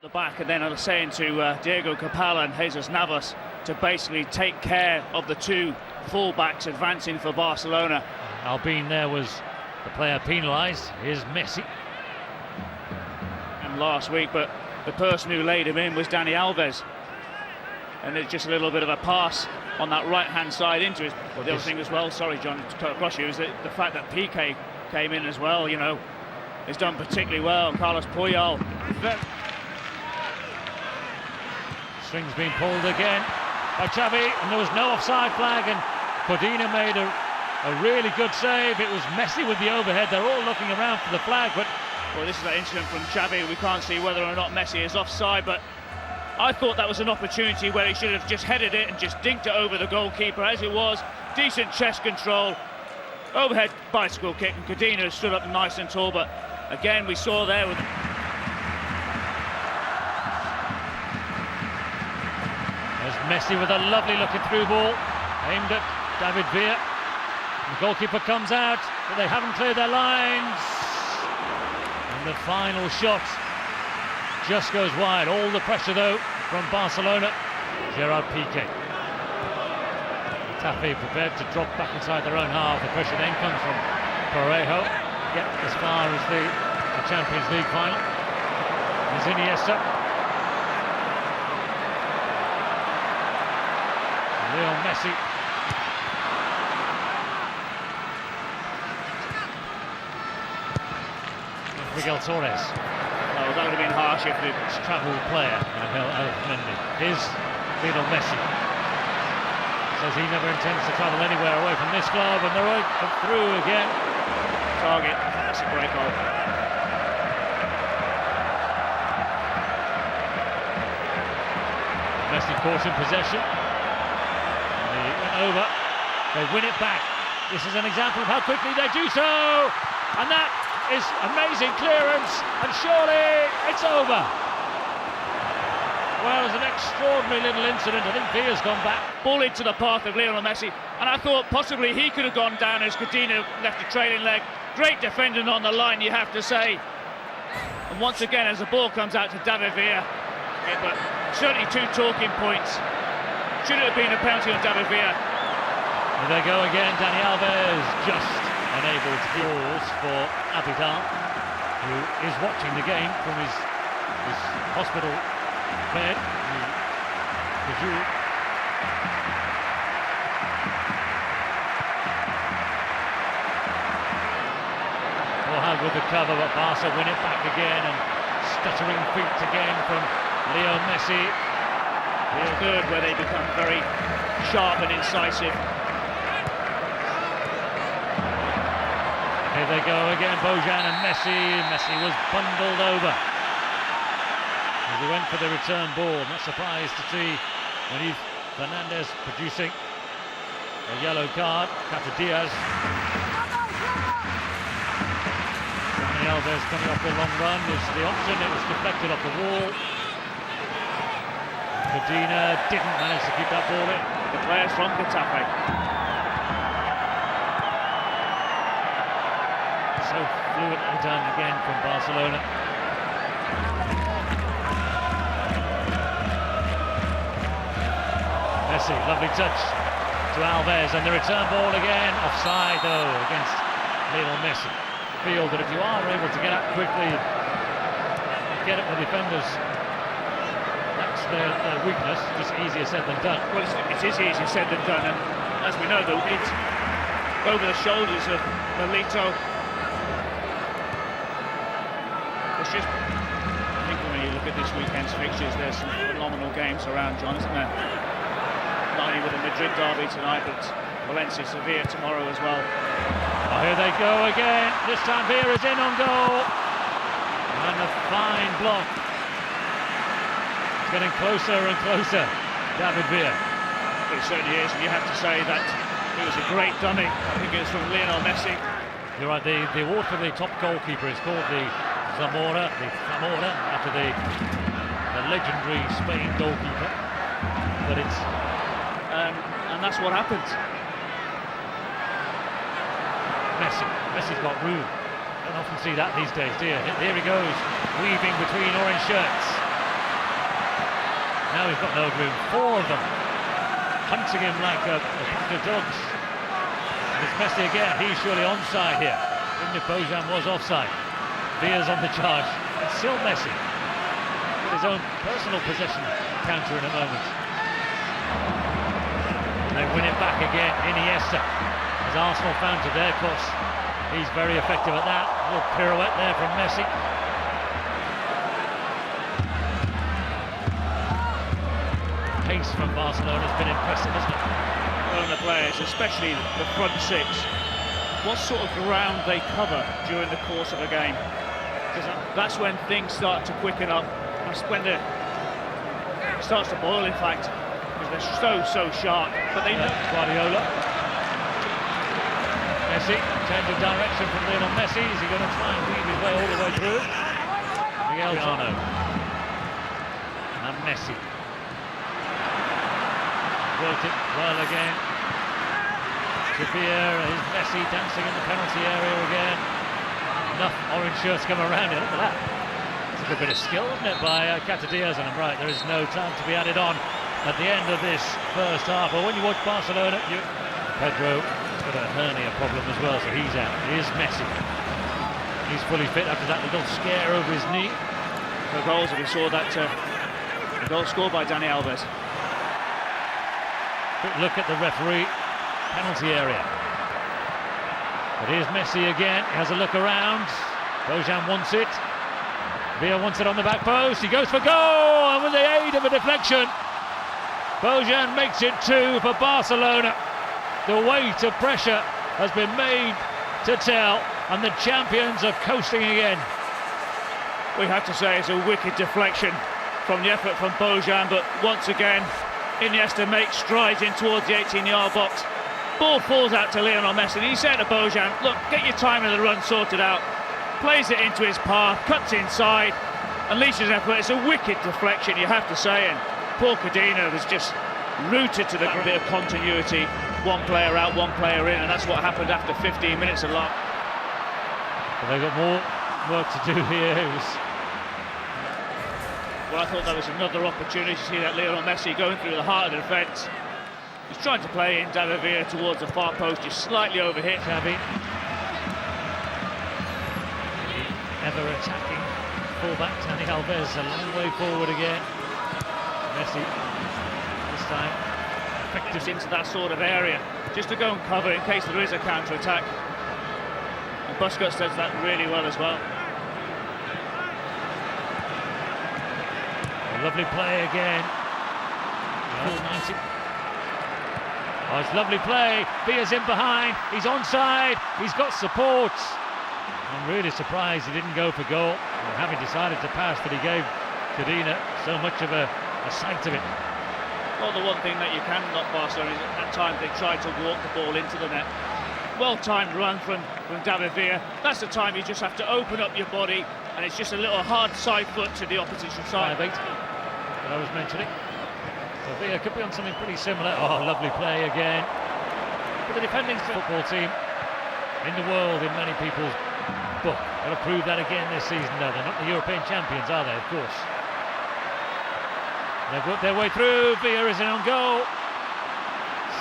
The back, and then I was saying to Diego Capella and Jesus Navas to basically take care of the two full-backs advancing for Barcelona. Albin there was the player penalised. Here's Messi. And last week, but the person who laid him in was Dani Alves. And it's just a little bit of a pass on that right-hand side into his... Well, the other thing as well, sorry John, to cut across you, is that the fact that Piqué came in as well, you know, has done particularly well. Carlos Puyol. Strings being pulled again by Xavi, and there was no offside flag, and Codina made a really good save. It was Messi with the overhead. They're all looking around for the flag, but... Well, this is that incident from Xavi. We can't see whether or not Messi is offside, but I thought that was an opportunity where he should have just headed it and just dinked it over the goalkeeper. As it was, decent chest control, overhead bicycle kick, and Codina stood up nice and tall, but again, we saw there with... There's Messi with a lovely looking through ball, aimed at David Villa. The goalkeeper comes out, but they haven't cleared their lines. And the final shot just goes wide. All the pressure though from Barcelona. Gerard Piqué. Getafe prepared to drop back inside their own half. The pressure then comes from Parejo. Get as far as the Champions League final. There's Iniesta. Lionel Messi. Miguel Torres. Oh, that would have been harsh if it's travelled player. Here's Lionel Messi. Says he never intends to travel anywhere away from this club, and they're right through again. Target. That's a great goal. Messi caught in possession. They went over. They win it back. This is an example of how quickly they do so. And that is amazing clearance. And surely it's over. Well, it was an extraordinary little incident. I think Villa's gone back. Ball into the path of Lionel Messi. And I thought possibly he could have gone down as Codina left a trailing leg. Great defending on the line, you have to say. And once again, as the ball comes out to David Villa, but certainly two talking points. Should it have been a penalty on David Villa? Here they go again. Dani Alves just unable to pause for Abidal, who is watching the game from his hospital bed. Well, with the cover, but Barca win it back again, and stuttering feet again from Leo Messi. The third, where they become very sharp and incisive. Here they go again, Bojan and Messi. Messi was bundled over as he went for the return ball. Not surprised to see Yaniv Fernandez producing a yellow card. Cata Diaz. Dani Alves coming off the long run is the option. It was deflected off the wall. Codina didn't manage to keep that ball in. The players from Getafe. So fluently done again from Barcelona. Messi, lovely touch to Alves, and the return ball again. Offside though against Lionel Messi. Feel that if you are able to get up quickly, get at the defenders, that's their weakness. Just easier said than done. Well, it is easier said than done, and as we know, though, it's over the shoulders of Milito. It's just, I think when you look at this weekend's fixtures, there's some phenomenal games around, John, isn't there? Not only with the Madrid derby tonight, but Valencia, Sevilla tomorrow as well. Oh, here they go again. This time Villa is in on goal. And a fine block. It's getting closer and closer, David Villa. It certainly is, and you have to say that it was a great dummy. I think it was from Lionel Messi. You're right, the award for the top goalkeeper is called the Zamora, after the legendary Spain goalkeeper. But it's... and that's what happened. Messi's got room. Don't often see that these days, do you? Here he goes, weaving between orange shirts. Now he's got no room. 4 of them hunting him like a pack of dogs. And it's Messi again. He's surely onside here. Even if Bojan was offside. Villa's on the charge. It's still Messi. His own personal possession counter in a moment. And they win it back again. Iniesta, as Arsenal found to their course. He's very effective at that. A little pirouette there from Messi. Pace from Barcelona has been impressive, hasn't it? Well, the players, especially the front 6, what sort of ground they cover during the course of a game. Because that's when things start to quicken up. That's when it starts to boil, in fact, because they're so sharp. But they know. Guardiola. Messi, change of direction from Lionel Messi. Is he going to try and weave his way all the way through? Miguel Jano. And Messi. Worked it well again. Trippier, is Messi dancing in the penalty area again. Enough orange shirts come around here. Look at that. It's a good bit of skill, isn't it, by Diaz, and I'm right, there is no time to be added on at the end of this first half. Well, when you watch Barcelona, Pedro's got a hernia problem as well, so he's out. Here's Messi. He's fully fit after that little scare over his knee. The goals, we saw that the goal scored by Dani Alves. Quick look at the referee. Penalty area. But here's Messi again. He has a look around. Bojan wants it. Villa wants it on the back post. He goes for goal, and with the aid of a deflection, Bojan makes it 2 for Barcelona. The weight of pressure has been made to tell, and the champions are coasting again. We have to say it's a wicked deflection from the effort from Bojan, but once again Iniesta makes strides in towards the 18-yard box. Ball falls out to Lionel Messi. He said to Bojan, look, get your timing of the run sorted out. Plays it into his path, cuts inside, unleashes effort. It's a wicked deflection, you have to say, and poor Cadena was just rooted to the bit of continuity. One player out, one player in, and that's what happened after 15 minutes of luck. But they've got more work to do here. Well, I thought that was another opportunity to see that Lionel Messi going through the heart of the defence. He's trying to play in David Villa towards the far post, just slightly overhit. Xavi. Ever attacking fullback Dani Alves, a long way forward again. Messi, this time, Effective into that sort of area, just to go and cover in case there is a counter-attack. And Busquets does that really well as well. A lovely play again. Full 90. Oh, it's lovely play. Villa's in behind. He's onside. He's got support. I'm really surprised he didn't go for goal. And having decided to pass, that he gave Cadena so much of a sight of it. Well, the one thing that you can knock Barcelona is at times they try to walk the ball into the net. Well-timed run from David Villa. That's the time you just have to open up your body, and it's just a little hard side foot to the opposition side. 5-8 that I was mentioning. So Villa could be on something pretty similar. Oh, lovely play again. But the defending football team in the world, in many people's book, got to prove that again this season. No, they're not the European champions, are they? Of course. They've worked their way through. Villa is in on goal.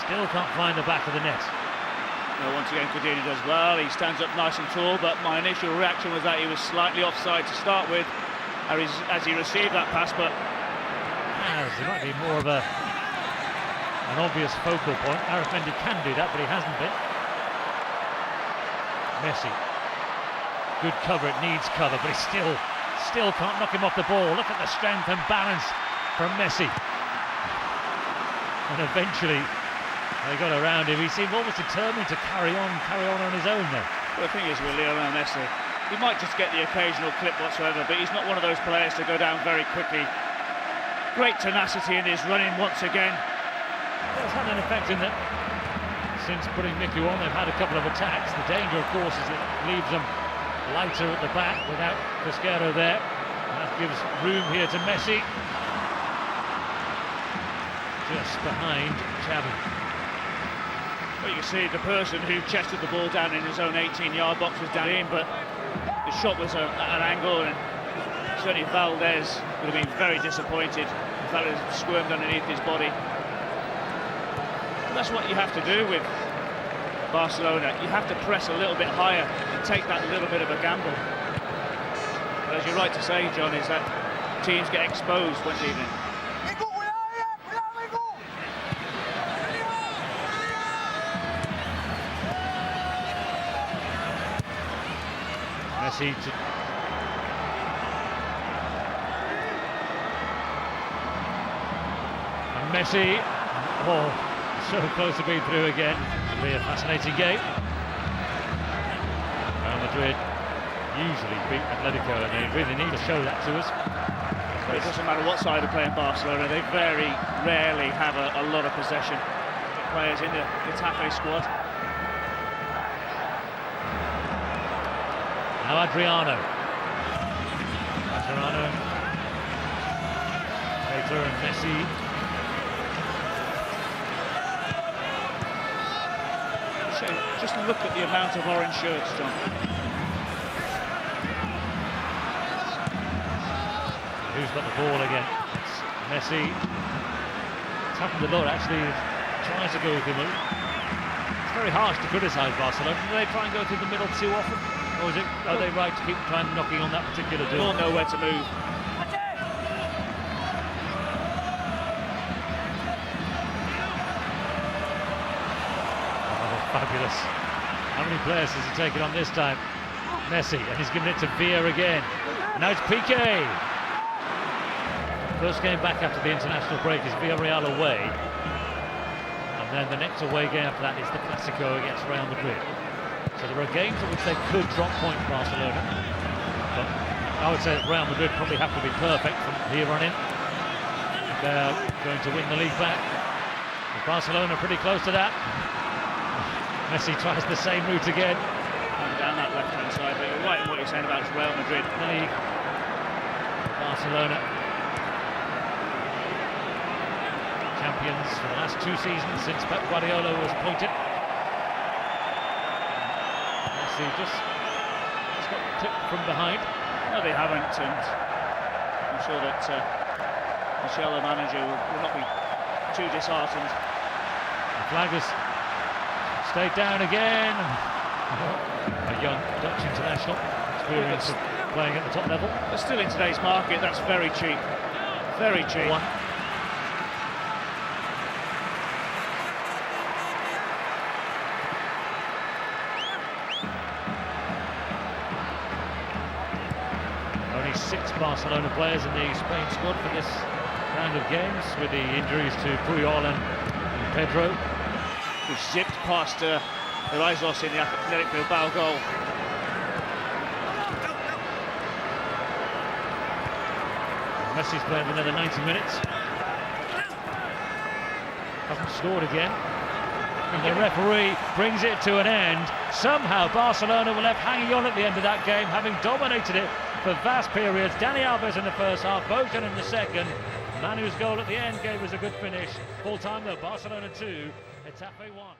Still can't find the back of the net. Well, once again, Cadena does well. He stands up nice and tall, but my initial reaction was that he was slightly offside to start with as he received that pass, but there might be more of an obvious focal point. Arafendi can do that, but he hasn't been. Messi, good cover, it needs cover, but he still can't knock him off the ball. Look at the strength and balance from Messi. And eventually they got around him. He seemed almost determined to carry on his own there. Well, the thing is with Lionel Messi, he might just get the occasional clip whatsoever, but he's not one of those players to go down very quickly. Great tenacity in his running once again. It's had an effect in that since putting Miku on, they've had a couple of attacks. The danger, of course, is it leaves them lighter at the back without Pesquero there. And that gives room here to Messi. Just behind Xavi. Well, you see the person who chested the ball down in his own 18-yard box was Raheem, but the shot was at an angle and certainly Valdez would have been very disappointed if that had squirmed underneath his body. But that's what you have to do with Barcelona. You have to press a little bit higher and take that little bit of a gamble. But as you're right to say, John, is that teams get exposed Wednesday evening. Messi to and Messi, oh, so close to being through again. It'll be a fascinating game. Real Madrid usually beat Atletico, and they really need to show that to us. But it doesn't matter what side are playing Barcelona, they very rarely have a lot of possession. The players in the Getafe squad. Now Adriano. Later and Messi. Just look at the amount of orange shirts, John. Who's got the ball again? It's Messi. It's happened a lot actually. Tries to go with him. It's very harsh to criticise Barcelona. Do they try and go through the middle too often? Or are they right to keep trying knocking on that particular door? They all know where to move. Oh, fabulous. How many players has he taken on this time? Messi, and he's given it to Villa again. And now it's Piqué. First game back after the international break is Villarreal away. And then the next away game after that is the Clásico against Real Madrid. So there are games in which they could drop points, Barcelona. But I would say that Real Madrid probably have to be perfect from here on in. They're going to win the league back. But Barcelona pretty close to that. Messi tries the same route again. Down that left-hand side, but you're right in what you're saying about Real Madrid. The league. Barcelona. Champions for the last 2 seasons since Pep Guardiola was appointed. Just got tipped from behind. No, they haven't, and I'm sure that Michel, the manager, will not be too disheartened. The flag has stayed down again. A young Dutch international, experience of playing at the top level. But still, in today's market, that's very cheap. Very cheap. Only 6 Barcelona players in the Spain squad for this round of games, with the injuries to Puyol and Pedro. Who zipped past Rizos in the Athletic Bilbao goal. Messi's played another 90 minutes. Hasn't scored again. And the referee brings it to an end. Somehow Barcelona were left hanging on at the end of that game, having dominated it for vast periods. Dani Alves in the first half, Bojan in the second. Manu's goal at the end gave us a good finish. Full time though, Barcelona 2, Getafe 1.